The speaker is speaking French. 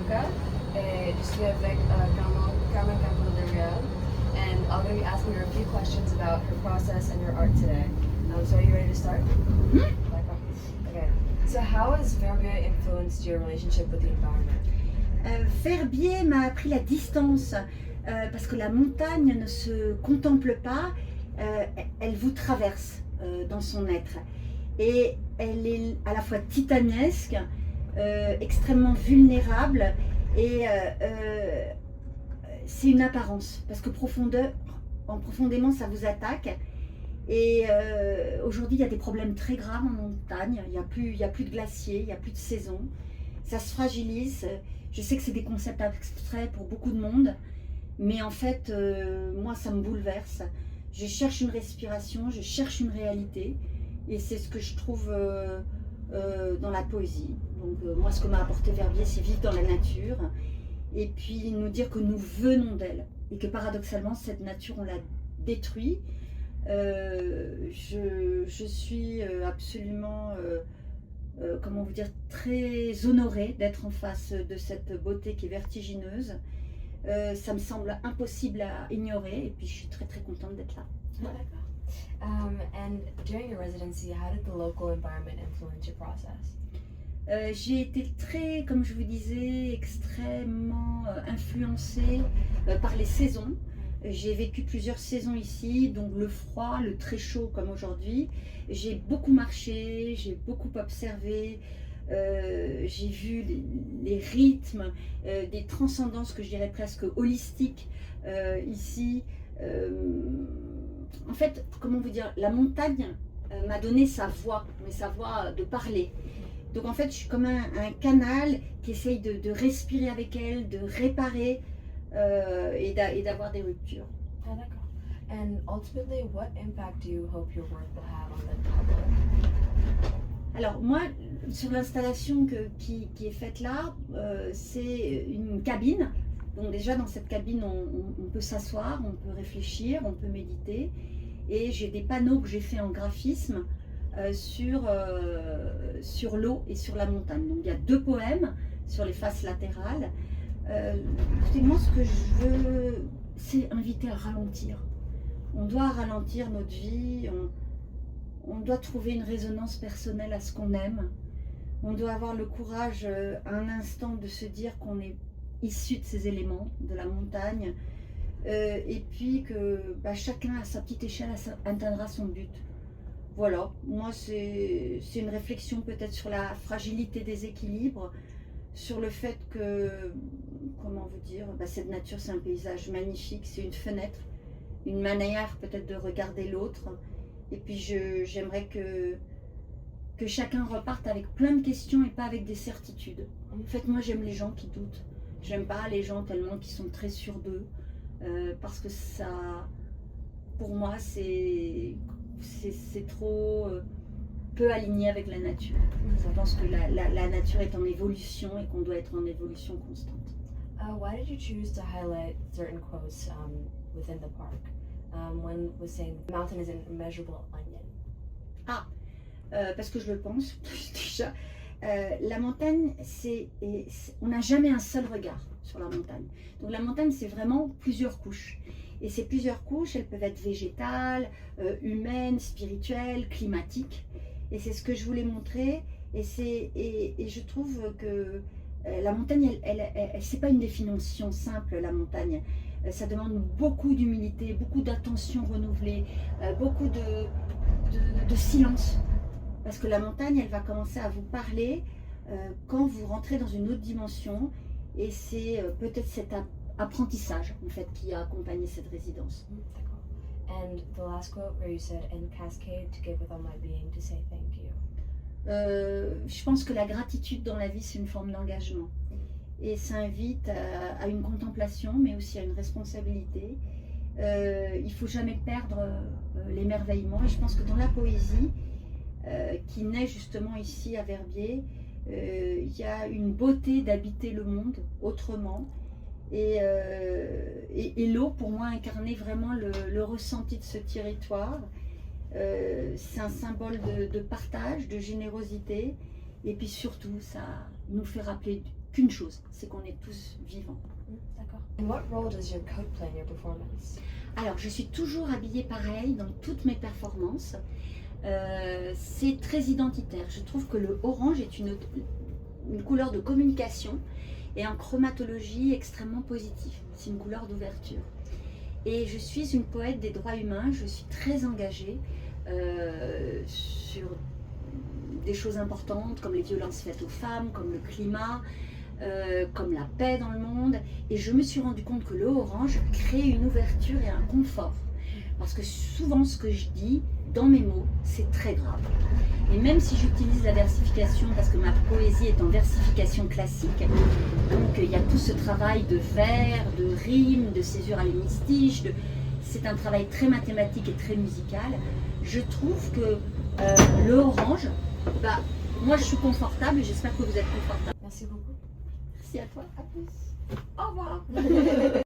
Bianca. Je suis avec Carmen Campo de Real, and I'm going to be asking her a few questions about her process and her art today. So are you ready to start? D'accord. Okay. So how has Verbier influenced your relationship with the environment? Verbier m'a appris la distance parce que la montagne ne se contemple pas, elle vous traverse dans son être. Et elle est à la fois titanesque, extrêmement vulnérable et c'est une apparence parce que profondément ça vous attaque. Et aujourd'hui il y a des problèmes très graves en montagne, il y a plus de glaciers, il n'y a plus de saison, ça se fragilise. Je sais que c'est des concepts abstraits pour beaucoup de monde, mais en fait moi ça me bouleverse. Je cherche une respiration, je cherche une réalité. Et c'est ce que je trouve dans la poésie. Donc moi, ce que m'a apporté Verbier, c'est vivre dans la nature et puis nous dire que nous venons d'elle et que paradoxalement, cette nature, on l'a détruit. Je suis absolument, comment vous dire, très honorée d'être en face de cette beauté qui est vertigineuse. Ça me semble impossible à ignorer et puis je suis très très contente d'être là. Voilà. And during your residency, how did the local environment influence your process? J'ai été très, comme je vous disais, extrêmement influencée par les saisons. J'ai vécu plusieurs saisons ici, donc le froid, le très chaud comme aujourd'hui. J'ai beaucoup marché, j'ai beaucoup observé, j'ai vu les rythmes, des transcendances que je dirais presque holistiques ici. En fait, comment vous dire, la montagne m'a donné sa voix, mais sa voix de parler. Donc en fait, je suis comme un canal qui essaye de respirer avec elle, de réparer et d'avoir des ruptures. Ah, d'accord. And ultimately, what impact do you hope your work will have on the public? Alors moi, sur l'installation qui est faite là, c'est une cabine. Donc déjà dans cette cabine, on peut s'asseoir, on peut réfléchir, on peut méditer. Et j'ai des panneaux que j'ai fait en graphisme sur l'eau et sur la montagne. Donc il y a 2 poèmes sur les faces latérales. Écoutez, moi ce que je veux, c'est inviter à ralentir. On doit ralentir notre vie, on doit trouver une résonance personnelle à ce qu'on aime. On doit avoir le courage un instant de se dire qu'on est issu de ces éléments, de la montagne, et puis que chacun à sa petite échelle atteindra son but. Voilà, moi c'est une réflexion peut-être sur la fragilité des équilibres, sur le fait que, comment vous dire, cette nature c'est un paysage magnifique, c'est une fenêtre, une manière peut-être de regarder l'autre, et puis j'aimerais que chacun reparte avec plein de questions et pas avec des certitudes. En fait, moi j'aime les gens qui doutent. J'aime pas les gens tellement qui sont très sûrs d'eux, parce que ça, pour moi, c'est trop peu aligné avec la nature. Je pense que la nature est en évolution et qu'on doit être en évolution constante. Why did you choose to highlight certain quotes within the park? One was saying, "The mountain is an immeasurable onion." Parce que je le pense déjà. La montagne, on n'a jamais un seul regard sur la montagne. Donc la montagne, c'est vraiment plusieurs couches. Et ces plusieurs couches, elles peuvent être végétales, humaines, spirituelles, climatiques. Et c'est ce que je voulais montrer. Et je trouve que la montagne, c'est pas une définition simple, la montagne. Ça demande beaucoup d'humilité, beaucoup d'attention renouvelée, beaucoup de silence. Parce que la montagne, elle va commencer à vous parler quand vous rentrez dans une autre dimension. Et c'est peut-être cet apprentissage en fait, qui a accompagné cette résidence. D'accord. And the last quote where you said, "And cascade to give with all my being to say thank you." Je pense que la gratitude dans la vie, c'est une forme d'engagement. Et ça invite à une contemplation, mais aussi à une responsabilité. Il ne faut jamais perdre l'émerveillement. Et je pense que dans la poésie, qui naît justement ici à Verbier, il y a une beauté d'habiter le monde autrement. Et l'eau, pour moi, incarnait vraiment le ressenti de ce territoire. C'est un symbole de partage, de générosité. Et puis surtout, ça nous fait rappeler qu'une chose, c'est qu'on est tous vivants. D'accord. And what role does your coat play in your performance? Alors, je suis toujours habillée pareil dans toutes mes performances. C'est très identitaire. Je trouve que le orange est une couleur de communication et en chromatologie extrêmement positive. C'est une couleur d'ouverture. Et je suis une poète des droits humains. Je suis très engagée sur des choses importantes comme les violences faites aux femmes, comme le climat, comme la paix dans le monde. Et je me suis rendu compte que le orange crée une ouverture et un confort. Parce que souvent ce que je dis dans mes mots, c'est très grave. Et même si j'utilise la versification, parce que ma poésie est en versification classique, donc il y a tout ce travail de vers, de rimes, de césure à l'hémistiche, c'est un travail très mathématique et très musical. Je trouve que le orange, moi je suis confortable et j'espère que vous êtes confortable. Merci beaucoup. Merci à toi, à plus. Au revoir.